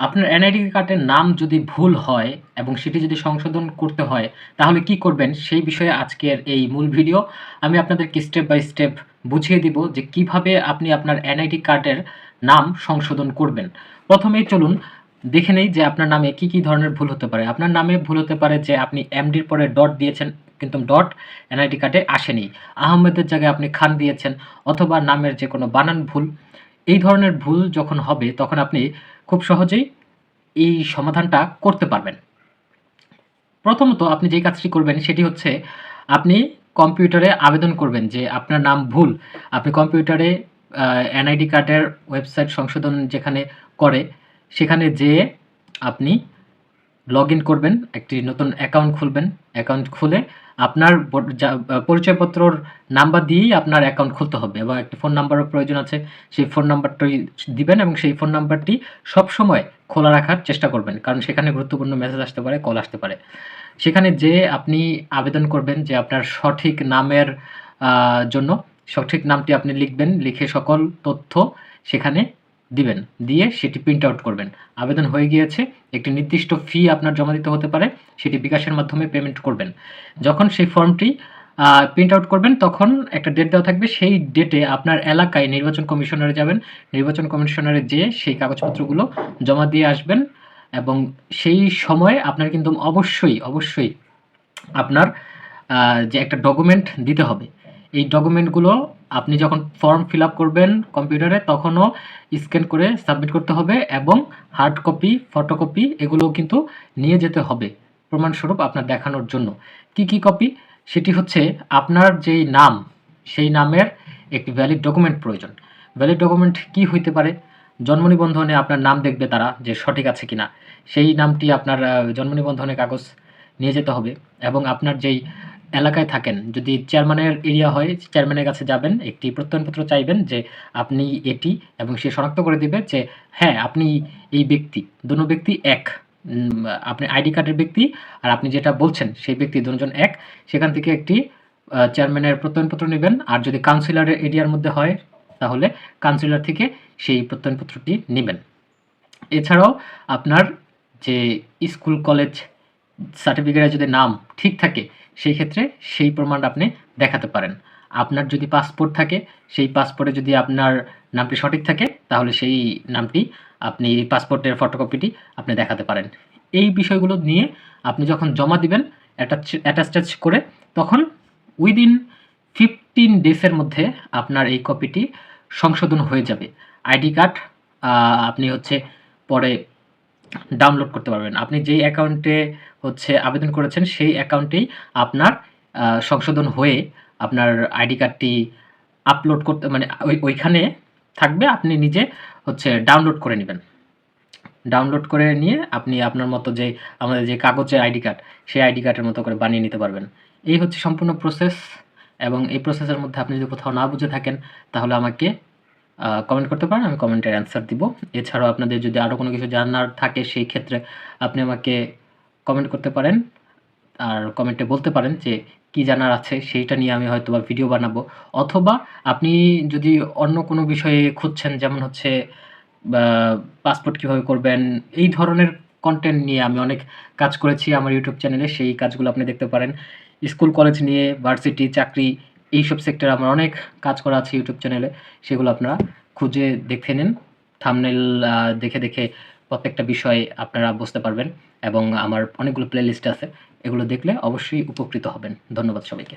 আপনার এনআইডি কার্ডের নাম যদি ভুল হয় এবং সেটি যদি সংশোধন করতে হয়, তাহলে কি করবেন? সেই বিষয়ে আজকের এই মূল ভিডিও। আমি আপনাদেরকে স্টেপ বাই স্টেপ বুঝিয়ে দিব যে কিভাবে আপনি আপনার এনআইডি কার্ডের নাম সংশোধন করবেন। প্রথমেই চলুন দেখে নেই যে আপনার নামে কি ধরনের ভুল হতে পারে। আপনার নামে ভুল হতে পারে যে আপনি এমডির পরে ডট দিয়েছেন কিন্তু ডট এনআইডি কার্ডে আসেনি। আহমেদের জায়গায় আপনি খান দিয়েছেন অথবা নামের যেকোনো বানান ভুল। এই ধরনের ভুল যখন হবে তখন আপনি খুব সহজেই এই সমাধানটা করতে পারবেন। প্রথমত আপনি যেই কাজটি করবেন সেটি হচ্ছে আপনি কম্পিউটারে আবেদন করবেন যে আপনার নাম ভুল। আপনি কম্পিউটারে এনআইডি কার্ডের ওয়েবসাইট সংশোধন যেখানে করে সেখানে যেয়ে আপনি লগইন করবেন, একটি নতুন অ্যাকাউন্ট খুলবেন। অ্যাকাউন্ট খুলে আপনার পরিচয়পত্রর নাম্বার দিয়েই আপনার অ্যাকাউন্ট খুলতে হবে এবং একটি ফোন নাম্বারও প্রয়োজন আছে। সেই ফোন নাম্বারটাই দিবেন এবং সেই ফোন নাম্বারটি সবসময় খোলা রাখার চেষ্টা করবেন। কারণ সেখানে গুরুত্বপূর্ণ মেসেজ আসতে পারে, কল আসতে পারে। সেখানে যেয়ে আপনি আবেদন করবেন যে আপনার সঠিক নামের জন্য সঠিক নামটি আপনি লিখবেন। লিখে সকল তথ্য সেখানে দিবেন। দিয়ে সেটি প্রিন্ট আউট করবেন। আবেদন হয়ে গিয়েছে, একটি নির্দিষ্ট ফি আপনার জমা দিতে হতে পারে। সেটি বিকাশের মাধ্যমে পেমেন্ট করবেন। যখন সেই ফর্মটি প্রিন্ট আউট করবেন তখন একটা ডেট দেওয়া থাকবে। সেই ডেটে আপনার এলাকায় নির্বাচন কমিশনারে যাবেন। নির্বাচন কমিশনারে যেয়ে সেই কাগজপত্রগুলো জমা দিয়ে আসবেন এবং সেই সময়ে আপনার কিন্তু অবশ্যই আপনার যে একটা ডকুমেন্ট দিতে হবে। এই ডকুমেন্টগুলো আপনি যখন ফর্ম ফিল আপ করবেন কম্পিউটারে তখনও স্ক্যান করে সাবমিট করতে হবে এবং হার্ড কপি, ফটোকপি এগুলোও কিন্তু নিয়ে যেতে হবে প্রমাণস্বরূপ আপনার দেখানোর জন্য। কি কপি? সেটি হচ্ছে আপনার যেই নাম, সেই নামের একটি ভ্যালিড ডকুমেন্ট প্রয়োজন। ভ্যালিড ডকুমেন্ট কি হইতে পারে? জন্ম নিবন্ধনে আপনার নাম দেখবে তারা যে সঠিক আছে কিনা। সেই নামটি আপনার জন্ম নিবন্ধনের কাগজ নিয়ে যেতে হবে এবং আপনার যেই এলাকায় থাকেন, যদি চেয়ারম্যানের এরিয়া হয় চেয়ারম্যানের কাছে যাবেন, একটি প্রত্যয়নপত্র চাইবেন যে আপনি এটি এবং সে শনাক্ত করে দিবে যে হ্যাঁ, আপনি এই ব্যক্তি, দোনো ব্যক্তি এক। আপনি আইডি কার্ডের ব্যক্তি আর আপনি যেটা বলছেন সেই ব্যক্তি দুজন এক। সেখান থেকে একটি চেয়ারম্যানের প্রত্যয়নপত্র নেবেন। আর যদি কাউন্সিলরের এরিয়ার মধ্যে হয় তাহলে কাউন্সিলর থেকে সেই প্রত্যয়নপত্রটি নেবেন। এছাড়াও আপনার যে স্কুল, কলেজ সার্টিফিকেটে যদি নাম ঠিক থাকে সেই ক্ষেত্রে সেই প্রমাণটা আপনি দেখাতে পারেন। আপনার যদি পাসপোর্ট থাকে, সেই পাসপোর্টে যদি আপনার নামটি সঠিক থাকে তাহলে সেই নামটি আপনি পাসপোর্টের ফটোকপিটি আপনি দেখাতে পারেন। এই বিষয়গুলো নিয়ে আপনি যখন জমা দিবেন অ্যাটাচ করে তখন উইদিন 15 ডেজের মধ্যে আপনার এই কপিটি সংশোধন হয়ে যাবে। আইডি কার্ড আপনি হচ্ছে পরে ডাউনলোড করতে পারবেন। আপনি যেই অ্যাকাউন্টে হচ্ছে আবেদন করেছেন সেই অ্যাকাউন্টেই আপনার সংশোধন হয়ে আপনার আইডি কার্ডটি আপলোড করতে মানে ওইখানে থাকবে। আপনি নিজে হচ্ছে ডাউনলোড করে নিবেন। ডাউনলোড করে নিয়ে আপনি আপনার মতো যে আমাদের যে কাগজের আইডি কার্ড, সেই আইডি কার্ডের মতো করে বানিয়ে নিতে পারবেন। এই হচ্ছে সম্পূর্ণ প্রসেস এবং এই প্রসেসের মধ্যে আপনি যদি কোথাও না বুঝে থাকেন তাহলে আমাকে কমেন্ট করতে পারেন, আমি কমেন্টের অ্যান্সার দিব। এছাড়াও আপনাদের যদি আরও কোনো কিছু জানার থাকে সেই ক্ষেত্রে আপনি আমাকে কমেন্ট করতে পারেন। আর কমেন্টে বলতে পারেন যে কি জানার আছে সেইটা নিয়ে আমি হয়তোবা ভিডিও বানাবো। অথবা আপনি যদি অন্য কোনো বিষয়ে খুঁজছেন যেমন হচ্ছে পাসপোর্ট কীভাবে করবেন, এই ধরনের কনটেন্ট নিয়ে আমি অনেক কাজ করেছি আমার ইউটিউব চ্যানেলে, সেই কাজগুলো আপনি দেখতে পারেন। স্কুল, কলেজ নিয়ে, ভার্সিটি, চাকরি এইসব সেক্টরে আমার অনেক কাজ করা আছে ইউটিউব চ্যানেলে। সেগুলো আপনারা খুঁজে দেখে নিন। থাম্বনেল দেখে প্রত্যেকটা বিষয় আপনারা বুঝতে পারবেন এবং আমার অনেকগুলো প্লেলিস্ট আছে। এগুলো দেখলে অবশ্যই উপকৃত হবেন। ধন্যবাদ সবাইকে।